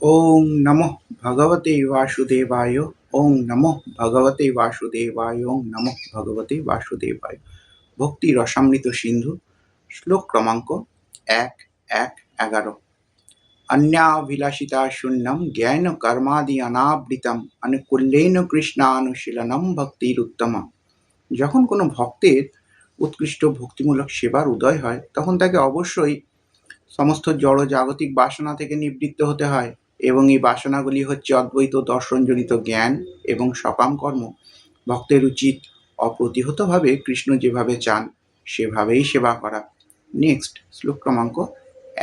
ওং নমঃ ভগবতে বাসুদেবায়। ওং নমঃ ভগবতে বাসুদেবায়। ওং নমঃ ভগবতে বাসুদেবায়। ভক্তি রসামৃত সিন্ধু, শ্লোক ক্রমাঙ্ক 1-1-11। अन्याभिलाषिता शून्यं ज्ञान कर्मादि अनावृतम् अनुकूल्येन কৃষ্ণানুশীলনম ভক্তিরুত্তমা। যখন কোনো ভক্তের উৎকৃষ্ট ভক্তিমূলক সেবার উদয় হয় তখন তাকে অবশ্যই সমস্ত জড় জাগতিক বাসনা থেকে নিবৃত্ত হতে হয়, এবং এই বাসনাগুলি হচ্ছে অদ্বৈত দর্শনজনিত জ্ঞান এবং সকাম কর্ম। ভক্তের উচিত অপ্রতিহতভাবে কৃষ্ণ যেভাবে চান সেভাবেই সেবা করা। নেক্সট শ্লোক ক্রমাঙ্ক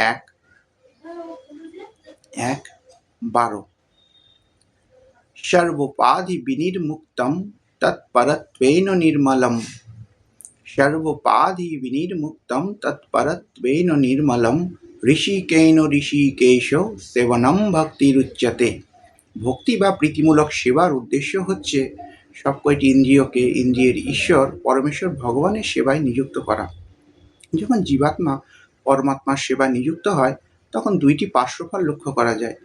1-1-12। সর্বোপাধি বিনির্মুক্তম তৎপরত্বেন নির্মলম। সর্বোপাধি বিনির্মুক্তম তৎপরত্বেন নির্মলম ঋষিকেন ঋষিকেশ সেবনম ভক্তিরুচ্যতে। ভক্তি বা প্রীতিমূলক সেবার উদ্দেশ্য হচ্ছে সব কয়টি ইন্দ্রিয়কে ইন্দ্রিয়ের ঈশ্বর পরমেশ্বর ভগবানের সেবায় নিযুক্ত করা। যখন জীবাত্মা পরমাত্মার সেবায় নিযুক্ত হয় তখন দুইটি পার্শ্বফল লক্ষ্য করা যায়।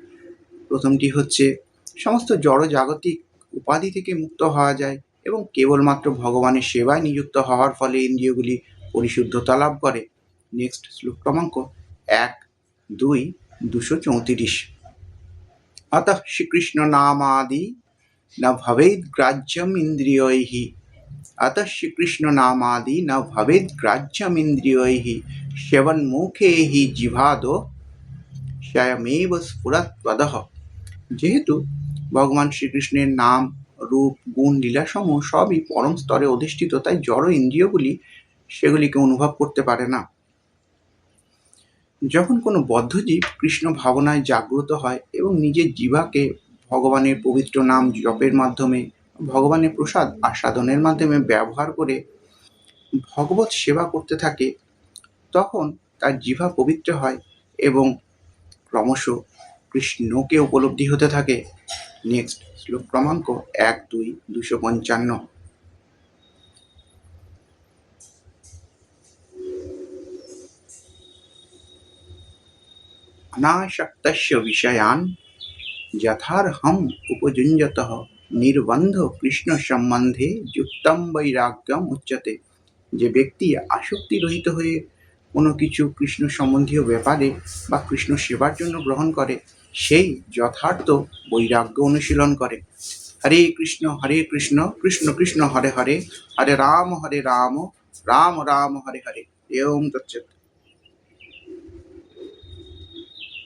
প্রথমটি হচ্ছে সমস্ত জড় জাগতিক উপাধি থেকে মুক্ত হওয়া যায় এবং কেবলমাত্র ভগবানের সেবায় নিযুক্ত হওয়ার ফলে ইন্দ্রিয়গুলি পরিশুদ্ধতা লাভ করে। নেক্সট শ্লোক ক্রমাঙ্ক 1-2-234। अतः श्रीकृष्ण नामादि न भवेद् ग्राह्यम् इन्द्रियैः। अतः श्रीकृष्ण नामादि न भवेद् ग्राह्यम् इन्द्रियैः सेवन्मुखे हि जिह्वादो स्वयमेव स्फुरत्वदः। যেহেতু ভগবান শ্রীকৃষ্ণের নাম রূপ গুণ লীলাসমূহ সবই পরম স্তরে অধিষ্ঠিত, তাই জড় ইন্দ্রিয়গুলি সেগুলিকে অনুভব করতে পারে না। যখন কোনো বদ্ধজীব কৃষ্ণ ভাবনায় জাগ্রত হয় এবং নিজের জিহ্বাকে ভগবানের পবিত্র নাম জপের মাধ্যমে, ভগবানের প্রসাদ আস্বাদনের মাধ্যমে ব্যবহার করে ভগবত সেবা করতে থাকে, তখন তার জিহ্বা পবিত্র হয় এবং ক্রমশ কৃষ্ণকে উপলব্ধি হতে থাকে। নেক্সট শ্লোক ক্রমাঙ্ক 1-2-255। अनासक्तस्य विषयान् यथार्हम् उपयुञ्जतः নির্বন্ধ কৃষ্ণ সম্বন্ধে যুক্তম বৈরাগ্যম উচ্যতে। যে ব্যক্তি আসক্তি রহিত হয়ে কোনো কিছু কৃষ্ণ সম্বন্ধীয় ব্যাপারে বা কৃষ্ণ সেবার জন্য গ্রহণ করে, সেই যথার্থ বৈরাগ্য অনুশীলন করে। হরে কৃষ্ণ কৃষ্ণ কৃষ্ণ হরে হরে, হরে রাম রাম রাম হরে হরে। এম তৎসৎ।